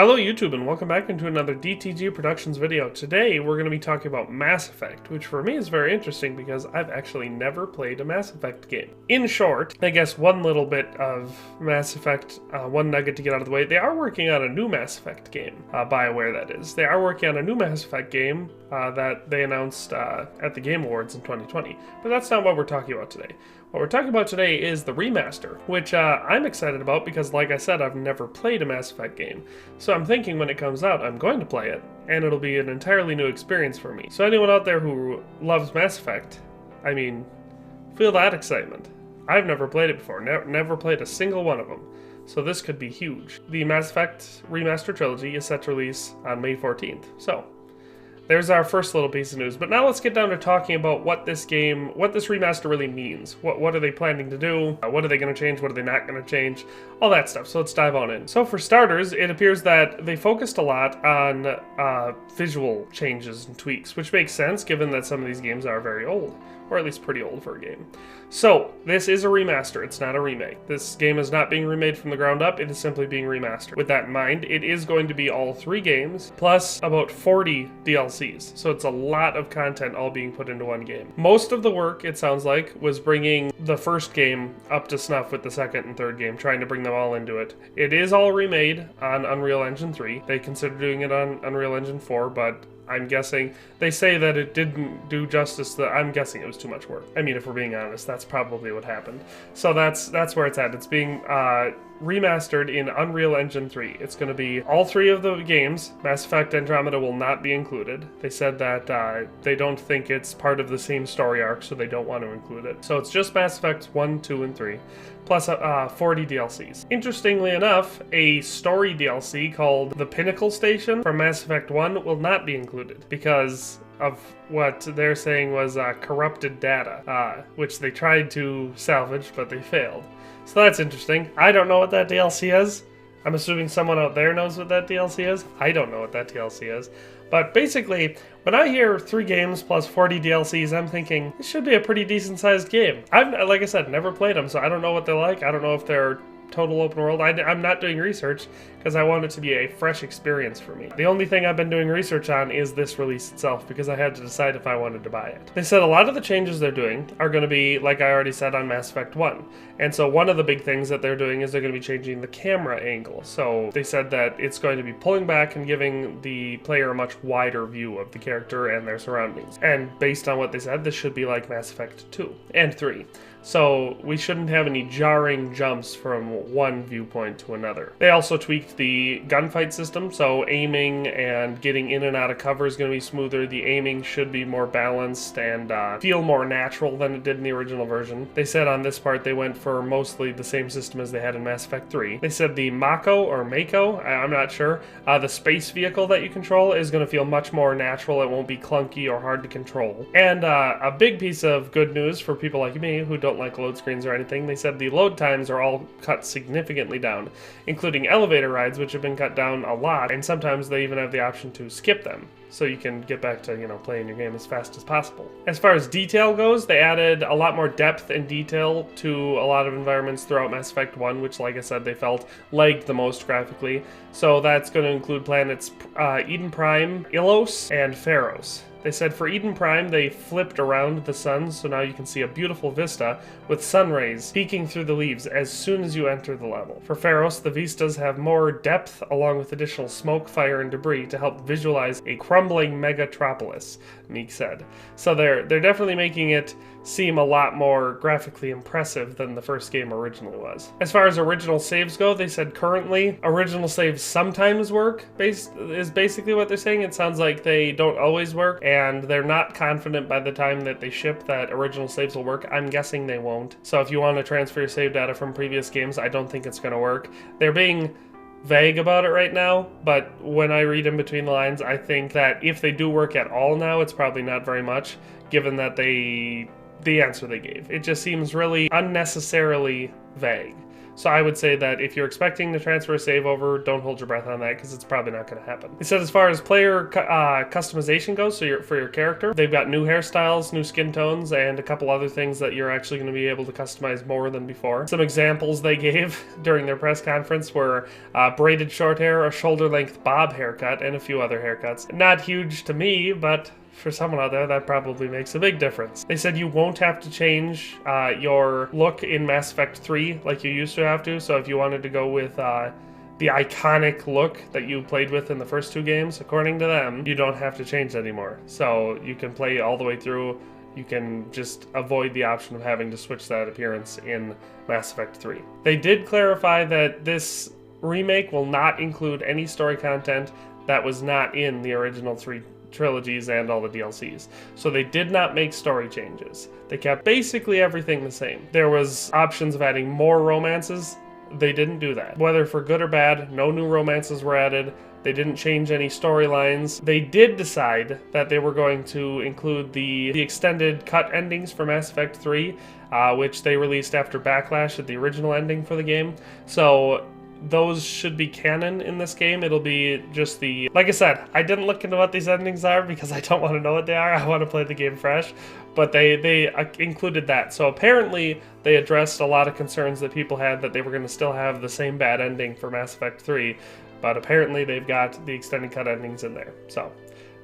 Hello YouTube and welcome back into another DTG Productions video. Today we're going to be talking about Mass Effect, which for me is very interesting because I've actually never played a Mass Effect game. In short, I guess one little bit of Mass Effect, one nugget to get out of the way, they are working on a new Mass Effect game, BioWare that is. They are working on a new Mass Effect game that they announced at the Game Awards in 2020, but that's not what we're talking about today. What we're talking about today is the remaster, which I'm excited about because, like I said, I've never played a Mass Effect game. So I'm thinking when it comes out, I'm going to play it, and it'll be an entirely new experience for me. So anyone out there who loves Mass Effect, I mean, feel that excitement. I've never played it before, never played a single one of them. So this could be huge. The Mass Effect Remaster trilogy is set to release on May 14th. So there's our first little piece of news, but now let's get down to talking about what this remaster really means. What are they planning to do? What are they going to change? What are they not going to change? All that stuff, so let's dive on in. So for starters, it appears that they focused a lot on visual changes and tweaks, which makes sense given that some of these games are very old, or at least pretty old for a game. So this is a remaster, it's not a remake. This game is not being remade from the ground up, it is simply being remastered. With that in mind, it is going to be all 3 games, plus about 40 DLCs. So it's a lot of content all being put into one game. Most of the work, it sounds like, was bringing the first game up to snuff with the second and third game, trying to bring them all into it. It is all remade on Unreal Engine 3. They considered doing it on Unreal Engine 4, but I'm guessing, they say that it didn't do justice, I'm guessing it was too much work. I mean, if we're being honest, that's probably what happened. So that's where it's at. It's being remastered in Unreal Engine 3. It's going to be all 3 of the games. Mass Effect Andromeda will not be included. They said that they don't think it's part of the same story arc, so they don't want to include it. So it's just Mass Effects 1, 2, and 3, plus 40 DLCs. Interestingly enough, a story DLC called The Pinnacle Station from Mass Effect 1 will not be included because of what they're saying was corrupted data, which they tried to salvage, but they failed. So that's interesting. I don't know what that DLC is. I'm assuming someone out there knows what that DLC is. I don't know what that DLC is. But basically, when I hear 3 games plus 40 DLCs, I'm thinking, this should be a pretty decent-sized game. I've, like I said, never played them, so I don't know what they're like. I don't know if they're total open world. I'm not doing research because I want it to be a fresh experience for me. The only thing I've been doing research on is this release itself because I had to decide if I wanted to buy it. They said a lot of the changes they're doing are going to be, like I already said, on Mass Effect 1. And so one of the big things that they're doing is they're going to be changing the camera angle. So they said that it's going to be pulling back and giving the player a much wider view of the character and their surroundings. And based on what they said, this should be like Mass Effect 2 and 3. So we shouldn't have any jarring jumps from one viewpoint to another. They also tweaked the gunfight system, so aiming and getting in and out of cover is going to be smoother. The aiming should be more balanced and feel more natural than it did in the original version. They said on this part they went for mostly the same system as they had in Mass Effect 3. They said the Mako, or Mako, I'm not sure, the space vehicle that you control is going to feel much more natural. It won't be clunky or hard to control. And a big piece of good news for people like me who don't like load screens or anything, they said the load times are all cut significantly down, including elevator rides, which have been cut down a lot, and sometimes they even have the option to skip them, so you can get back to, playing your game as fast as possible. As far as detail goes, they added a lot more depth and detail to a lot of environments throughout Mass Effect 1, which, like I said, they felt lagged the most graphically. So that's going to include planets Eden Prime, Ilos, and Pharos. They said for Eden Prime, they flipped around the sun, so now you can see a beautiful vista with sun rays peeking through the leaves as soon as you enter the level. For Pharos, the vistas have more depth along with additional smoke, fire, and debris to help visualize a crumbling megatropolis, Meek said. So they're definitely making it seem a lot more graphically impressive than the first game originally was. As far as original saves go, they said currently original saves sometimes work, is basically what they're saying. It sounds like they don't always work, and they're not confident by the time that they ship that original saves will work. I'm guessing they won't. So if you want to transfer your save data from previous games, I don't think it's going to work. They're being vague about it right now, but when I read in between the lines, I think that if they do work at all now, it's probably not very much, given that the answer they gave. It just seems really unnecessarily vague. So I would say that if you're expecting to transfer a save over, don't hold your breath on that because it's probably not going to happen. It said as far as player customization goes, so for your character, they've got new hairstyles, new skin tones, and a couple other things that you're actually going to be able to customize more than before. Some examples they gave during their press conference were braided short hair, a shoulder-length bob haircut, and a few other haircuts. Not huge to me, but for someone out there, that probably makes a big difference. They said you won't have to change your look in Mass Effect 3 like you used to have to. So if you wanted to go with the iconic look that you played with in the first 2 games, according to them, you don't have to change anymore. So you can play all the way through. You can just avoid the option of having to switch that appearance in Mass Effect 3. They did clarify that this remake will not include any story content that was not in the original 3 trilogies and all the DLCs. So they did not make story changes. They kept basically everything the same. There was options of adding more romances. They didn't do that. Whether for good or bad, no new romances were added. They didn't change any storylines. They did decide that they were going to include the extended cut endings for Mass Effect 3, which they released after Backlash at the original ending for the game. So those should be canon in this game. It'll be just like I said, I didn't look into what these endings are because I don't want to know what they are. I want to play the game fresh. But they included that. So apparently they addressed a lot of concerns that people had that they were going to still have the same bad ending for Mass Effect 3. But apparently they've got the extended cut endings in there. So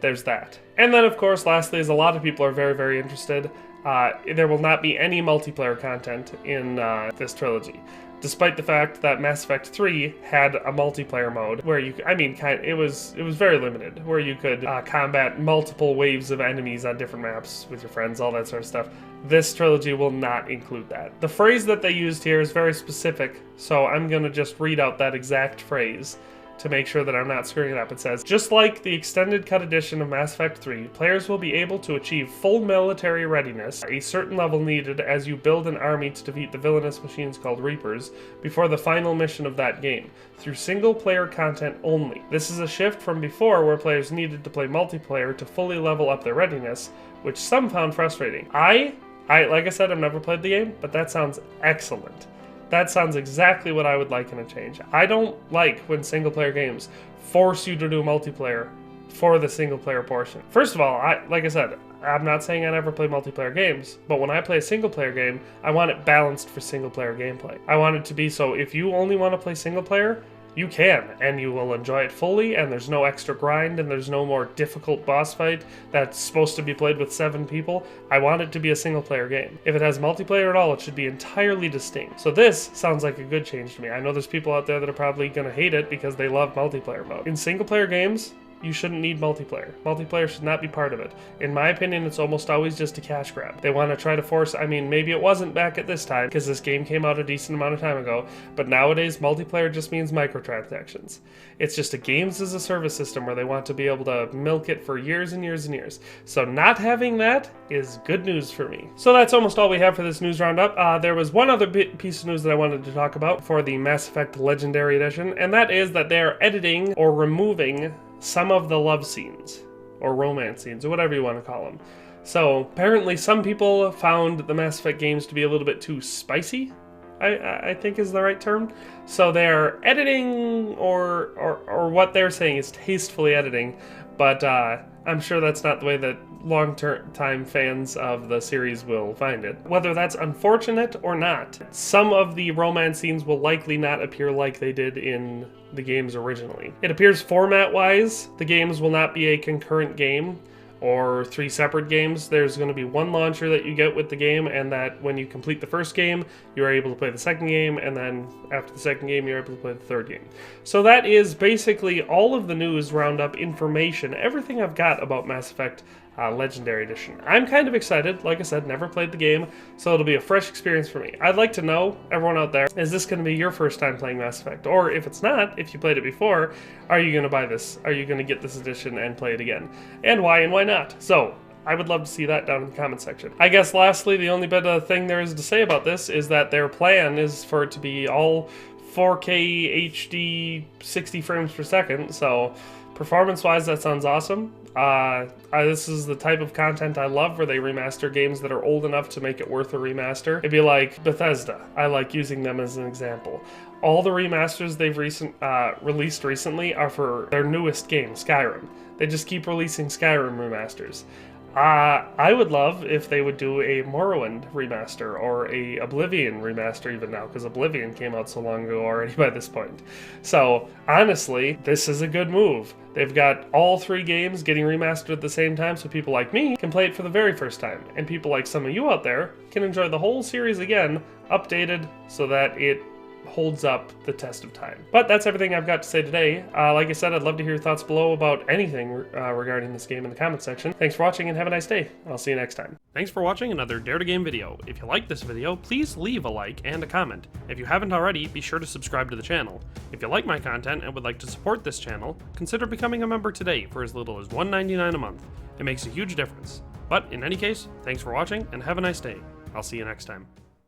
there's that. And then of course, lastly, as a lot of people are very, very interested, there will not be any multiplayer content in this trilogy. Despite the fact that Mass Effect 3 had a multiplayer mode where it was very limited, where you could combat multiple waves of enemies on different maps with your friends, all that sort of stuff. This trilogy will not include that. The phrase that they used here is very specific, so I'm going to just read out that exact phrase to make sure that I'm not screwing it up. It says, just like the extended cut edition of Mass Effect 3, players will be able to achieve full military readiness, a certain level needed as you build an army to defeat the villainous machines called Reapers, before the final mission of that game, through single-player content only. This is a shift from before where players needed to play multiplayer to fully level up their readiness, which some found frustrating. I like I said, I've never played the game, but that sounds excellent. That sounds exactly what I would like in a change. I don't like when single-player games force you to do multiplayer for the single-player portion. First of all, like I said, I'm not saying I never play multiplayer games, but when I play a single-player game, I want it balanced for single-player gameplay. I want it to be so if you only want to play single-player, you can, and you will enjoy it fully, and there's no extra grind, and there's no more difficult boss fight that's supposed to be played with 7 people. I want it to be a single-player game. If it has multiplayer at all, it should be entirely distinct. So this sounds like a good change to me. I know there's people out there that are probably going to hate it because they love multiplayer mode. In single-player games, you shouldn't need multiplayer. Multiplayer should not be part of it. In my opinion, it's almost always just a cash grab. They want to try to force, maybe it wasn't back at this time because this game came out a decent amount of time ago, but nowadays multiplayer just means microtransactions. It's just a games as a service system where they want to be able to milk it for years and years and years. So not having that is good news for me. So that's almost all we have for this news roundup. There was one other piece of news that I wanted to talk about for the Mass Effect Legendary Edition, and that is that they're editing or removing some of the love scenes, or romance scenes, or whatever you want to call them. So apparently some people found the Mass Effect games to be a little bit too spicy, I think is the right term. So they're editing, or what they're saying is tastefully editing, but I'm sure that's not the way that long-time fans of the series will find it. Whether that's unfortunate or not, some of the romance scenes will likely not appear like they did in the games originally. It appears format-wise, the games will not be a concurrent game or 3 separate games. There's going to be one launcher that you get with the game, and that when you complete the first game, you're able to play the second game, and then after the second game, you're able to play the third game. So that is basically all of the news, roundup, information, everything I've got about Mass Effect Legendary Edition. I'm kind of excited. Like I said, never played the game, so it'll be a fresh experience for me. I'd like to know, everyone out there, is this going to be your first time playing Mass Effect? Or if it's not, if you played it before, are you going to buy this? Are you going to get this edition and play it again? And why not? So, I would love to see that down in the comment section. I guess lastly, the only bit of thing there is to say about this is that their plan is for it to be all 4K HD 60 frames per second, so performance-wise, that sounds awesome. This is the type of content I love, where they remaster games that are old enough to make it worth a remaster. It'd be like Bethesda. I like using them as an example. All the remasters they've released recently are for their newest game, Skyrim. They just keep releasing Skyrim remasters. I would love if they would do a Morrowind remaster or a Oblivion remaster even now, because Oblivion came out so long ago already by this point. So honestly, this is a good move. They've got all 3 games getting remastered at the same time, so people like me can play it for the very first time, and people like some of you out there can enjoy the whole series again, updated so that it holds up the test of time. But that's everything I've got to say today. Like I said, I'd love to hear your thoughts below about anything regarding this game in the comment section. Thanks for watching and have a nice day. I'll see you next time. Thanks for watching another Dare to Game video. If you liked this video, please leave a like and a comment. If you haven't already, be sure to subscribe to the channel. If you like my content and would like to support this channel, consider becoming a member today for as little as $1.99 a month. It makes a huge difference. But in any case, thanks for watching and have a nice day. I'll see you next time.